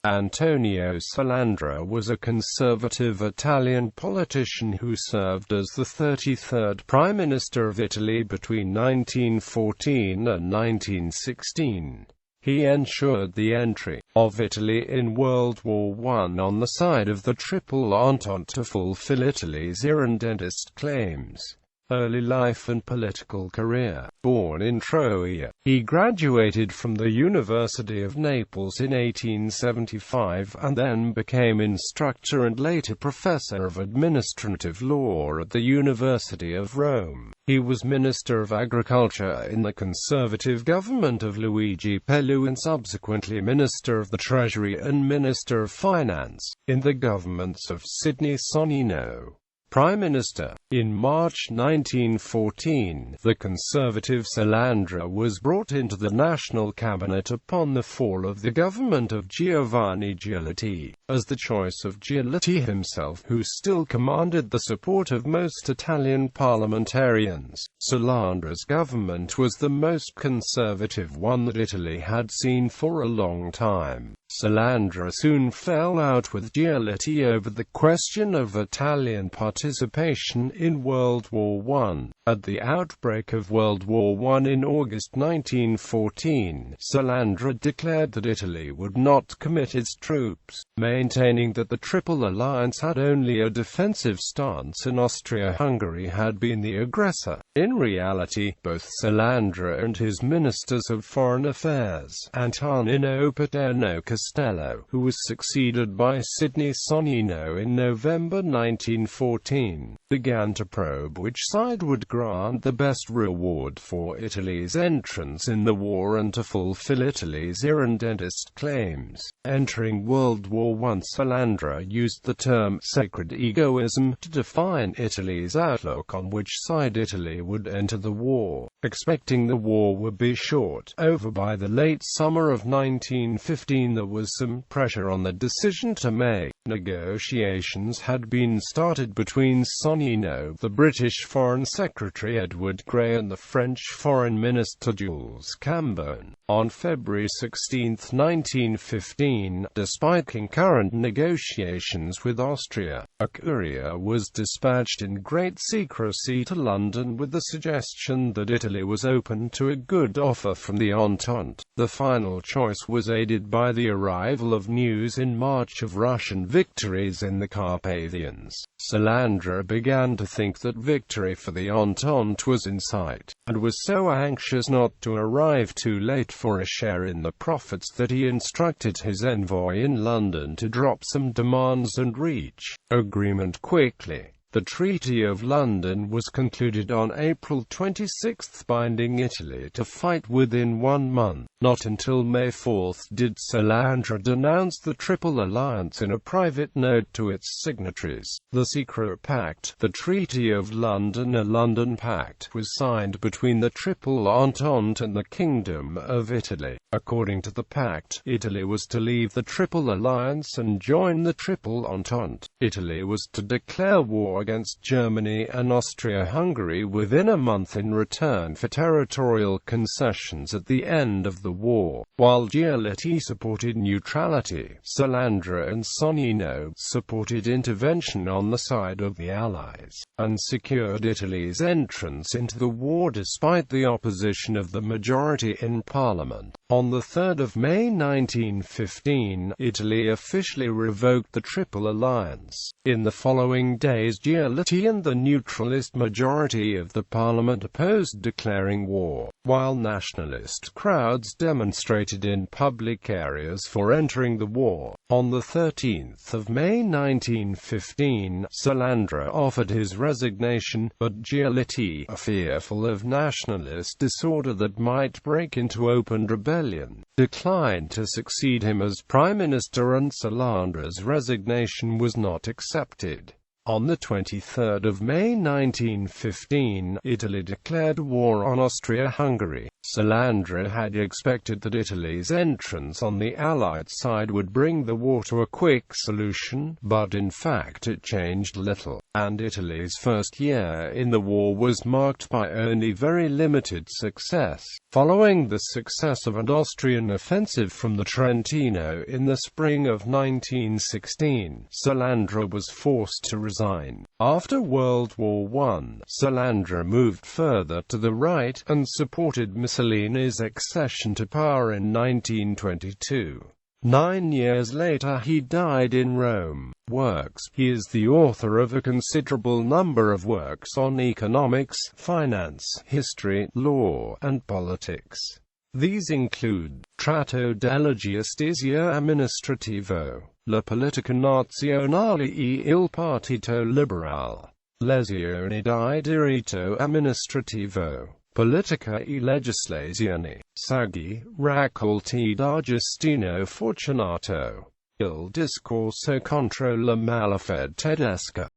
Antonio Salandra was a conservative Italian politician who served as the 33rd Prime Minister of Italy between 1914 and 1916. He ensured the entry of Italy in World War I on the side of the Triple Entente to fulfill Italy's irrendentist claims. Early life and political career. Born in Troia, he graduated from the University of Naples in 1875 and then became instructor and later professor of administrative law at the University of Rome. He was Minister of Agriculture in the conservative government of Luigi Pelù and subsequently Minister of the Treasury and Minister of Finance in the governments of Sidney Sonnino. Prime Minister. In March 1914, the conservative Salandra was brought into the national cabinet upon the fall of the government of Giovanni Giolitti, as the choice of Giolitti himself, who still commanded the support of most Italian parliamentarians. Salandra's government was the most conservative one that Italy had seen for a long time. Salandra soon fell out with Giolitti over the question of Italian participation in World War I. At the outbreak of World War I in August 1914, Salandra declared that Italy would not commit its troops, maintaining that the Triple Alliance had only a defensive stance and Austria-Hungary had been the aggressor. In reality, both Salandra and his ministers of foreign affairs, Antonino Paterno Castello, who was succeeded by Sidney Sonnino in November 1914, began to probe which side would grant the best reward for Italy's entrance in the war and to fulfill Italy's irrendentist claims. Entering World War I, Salandra used the term sacred egoism to define Italy's outlook on which side Italy would enter the war, expecting the war would be short over by the late summer of 1915. There was some pressure on the decision to make. Negotiations had been started between Sonnino, the British Foreign Secretary Edward Grey, and the French Foreign Minister Jules Cambon. On February 16, 1915, despite concurrent negotiations with Austria, a courier was dispatched in great secrecy to London with the suggestion that Italy was open to a good offer from the Entente. The final choice was aided by the arrival of news in March of Russian victories in the Carpathians. Salandra began to think that victory for the Entente was in sight, and was so anxious not to arrive too late for a share in the profits that he instructed his envoy in London to drop some demands and reach agreement quickly. The Treaty of London was concluded on April 26, binding Italy to fight within 1 month. Not until May 4 did Salandra denounce the Triple Alliance in a private note to its signatories. The secret pact, the Treaty of London, a London Pact, was signed between the Triple Entente and the Kingdom of Italy. According to the pact, Italy was to leave the Triple Alliance and join the Triple Entente. Italy was to declare war against Germany and Austria-Hungary within a month in return for territorial concessions at the end of the war. While Giolitti supported neutrality, Salandra and Sonnino supported intervention on the side of the Allies, and secured Italy's entrance into the war despite the opposition of the majority in Parliament. On the 3rd of May 1915, Italy officially revoked the Triple Alliance. In the following days, Giolitti and the neutralist majority of the Parliament opposed declaring war, while nationalist crowds demonstrated in public areas for entering the war. On the 13th of May 1915, Salandra offered his resignation, but Giolitti, fearful of nationalist disorder that might break into open rebellion, declined to succeed him as Prime Minister, and Salandra's resignation was not accepted. On the 23rd of May 1915, Italy declared war on Austria-Hungary. Salandra had expected that Italy's entrance on the Allied side would bring the war to a quick solution, but in fact it changed little, and Italy's first year in the war was marked by only very limited success. Following the success of an Austrian offensive from the Trentino in the spring of 1916, Salandra was forced to resign. After World War I, Salandra moved further to the right, and supported Mussolini's accession to power in 1922. 9 years later he died in Rome. Works. He is the author of a considerable number of works on economics, finance, history, law, and politics. These include Tratto della giustizia amministrativo, La politica nazionale e il partito liberale, Lesioni di diritto amministrativo, Politica e legislazione, Saggi, raccolti d'Agostino Fortunato, Il discorso contro la malafede tedesca.